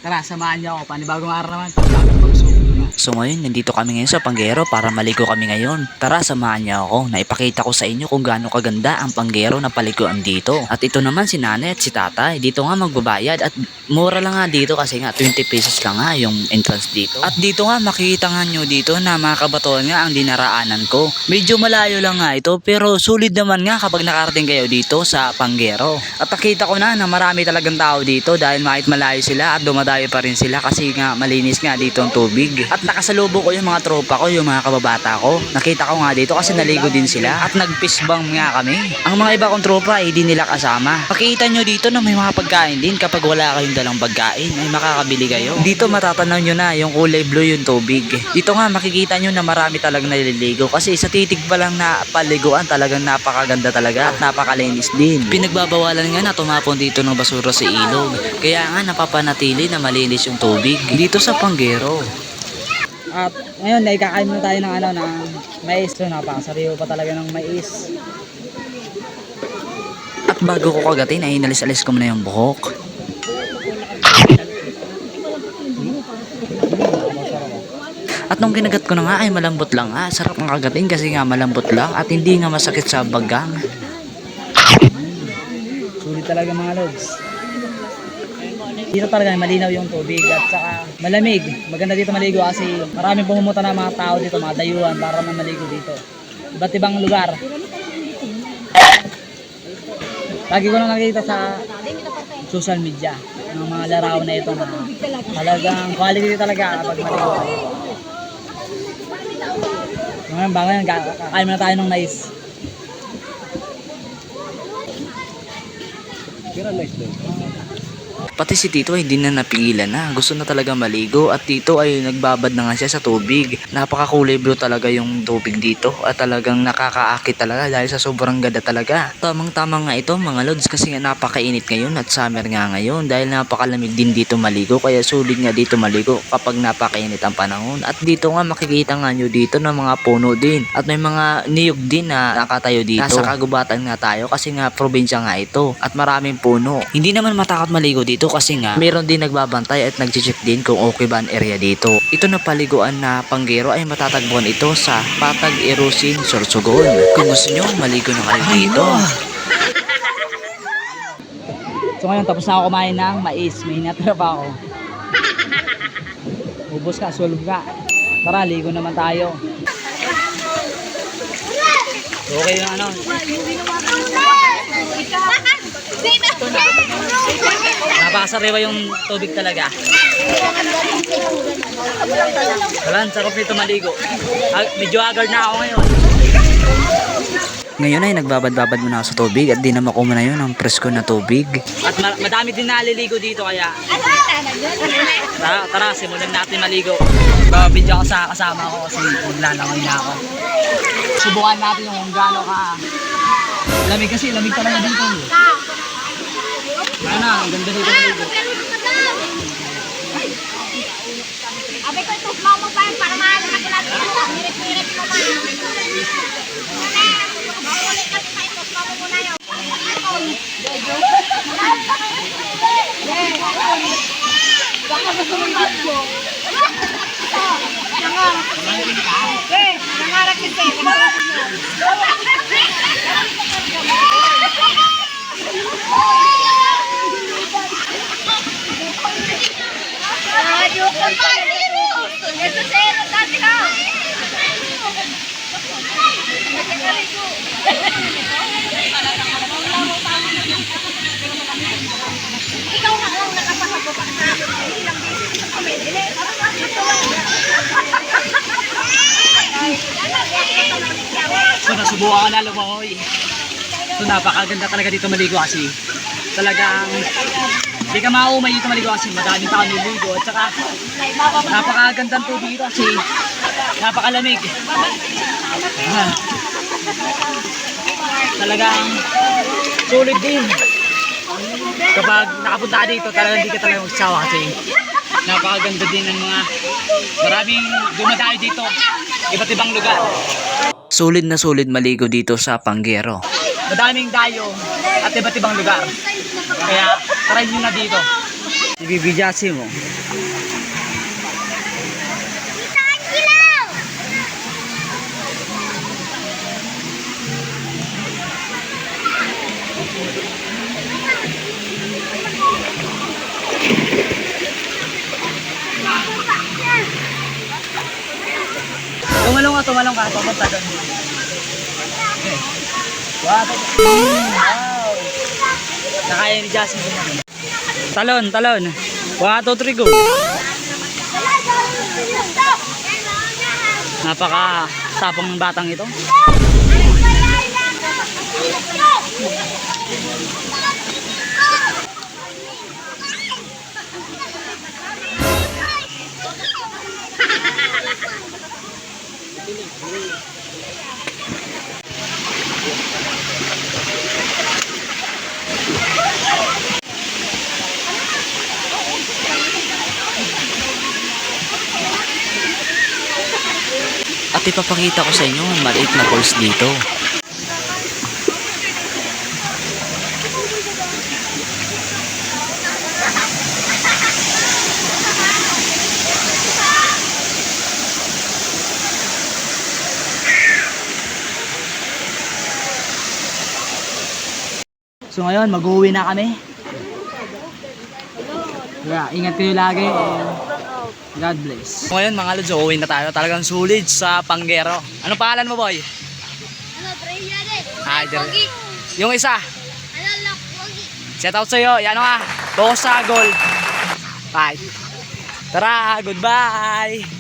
Tara, samahan niyo ako. Panibagong araw naman. Panibagong pagsubok na. So ngayon, nandito kami ngayon sa Panggero para maligo kami ngayon. Tara, samahan niyo ako. Naipakita ko sa inyo kung gaano kaganda ang Panggero na paliguan dito. At ito naman si nanay at si tatay. Dito nga magbabayad at mura lang nga dito kasi nga 20 pesos lang nga yung entrance dito. At dito nga makikita nga nyo dito na mga kabatuan nga ang dinaraanan ko. Medyo malayo lang nga ito pero sulit naman nga kapag nakarating kayo dito sa Panggero. At nakita ko na marami talagang tao dito dahil kahit malayo sila at dumadayo pa rin sila kasi nga malinis nga dito ang tubig. At nakasalubong ko yung mga tropa ko, yung mga kababata ko. Nakita ko nga dito kasi naligo din sila at nag-fistbump nga kami. Ang mga iba kong tropa ay di nila kasama. Pakita nyo dito na may mga pagkain din kapag wala kayong dalang pagkain ay makakabili kayo. Dito matatanaw nyo na yung kulay blue yung tubig. Dito nga makikita nyo na marami talagang naliligo kasi sa titig pa lang na paliguan talagang napakaganda talaga at napakalinis din. Pinagbabawalan nga na tumapon dito ng basura sa ilog. Kaya nga napapanatili na malinis yung tubig dito sa Panggero. At ngayon, naikakain muna tayo ng ng mais. So, napakasariwa pa talaga ng mais. At bago ko kagatin ay inalis-alis ko muna yung buhok. At nung kinagat ko na nga ay malambot lang nga. Sarap ng kagatin kasi nga malambot lang at hindi nga masakit sa bagang. Sulit talaga mga lods. Dito talaga malinaw yung tubig at saka malamig. Maganda dito maligo kasi maraming pumumunta na mga tao dito, mga dayuhan para na maligo dito. Iba't ibang lugar. Lagi ko na nakita sa social media ng mga laraw na ito na talagang quality talaga kapag maligo. Ngayon, ngayon kakain muna tayo ng mais. Pati si Tito ay hindi na napigilan na. Gusto na talaga maligo at Tito ay nagbabad na nga siya sa tubig. Napaka-kulay blue talaga yung tubig dito at talagang nakakaakit talaga dahil sa sobrang ganda talaga. Tamang-tama nga ito mga lods kasi nga napakainit ngayon at summer nga ngayon dahil napakalamig din dito maligo kaya sulit nga dito maligo kapag napakainit ang panahon. At dito nga makikita nga nyo dito ng mga puno din at may mga niyog din na nakatayo dito. Nasa kagubatan nga tayo kasi nga probinsya nga ito at maraming puno. Hindi naman matakot maligo dito kasi nga meron din nagbabantay at nagche-check din kung okay ba ang area dito. Ito na paliguan na Panggero ay matatagpuan ito sa Patag Irusin, Sorsogon. Kung gusto nyo maligo na kayo dito. So ngayon tapos na ako kumain ng mais. May natira pa ako. Ubos ka, sulog ka. Tara, ligo naman tayo. Okay yung napakasariwa yung tubig talaga. Wala, sarap nito maligo. Medyo agad na ako ngayon. Ngayon ay nagbabad-babad muna ako sa tubig at dinama ko muna yun ang presko na tubig. At madami din naliligo dito kaya tara, simulan natin maligo. Video ko sa kasama ko kasi maglalangoy na ako. Subukan natin kung gaano ka lamig kasi lamig talaga dito. Ang ganda dito maligo. Abe ko ito mau pa para mahal na kulat. Mirip-mirip mo pa. Maulit ka sa ito, mau muna yun. Baka masumunod mo. Nangarap kasi. Ikaw na lang nakapasok pa sa ilang beses kami. So nasubukan ko na lumangoy. So napakaganda talaga dito maligo kasi talagang hindi ka maumay dito maligo kasi madaming tao niligo at saka napakagandang tubig dito kasi napakalamig. Talagang sulit din. Kapag nakapunta ka dito talagang hindi ka talaga magsawa kasi napakaganda din ng mga maraming dumadayo dito iba't ibang lugar. Sulit na sulit maligo dito sa Panggero. Madaming dayo at iba't ibang lugar. Kaya try nyo na dito. Ibibigyasin mo. Isang kilaw! Tumalong ka. Papunta doon. Okay. Wow. Wow. Nakaya ni Jasmine. Talon. 1, 2, 3, go. Napaka tapang ng batang ito. At ipapakita ko sa inyo ang maliit na falls dito. So ngayon, mag-uwi na kami. Kaya ingat kayo lagi. God bless. Ngayon mga lods, uuwi na tayo. Talagang sulit sa Panggero. Ano pangalan mo, boy? Ano, Freya din? Hi, Pogi. yung isa. Ano, Lock Pogi. Shout out sa'yo. Yan nga. Focus sa goal. Bye. Tara, goodbye.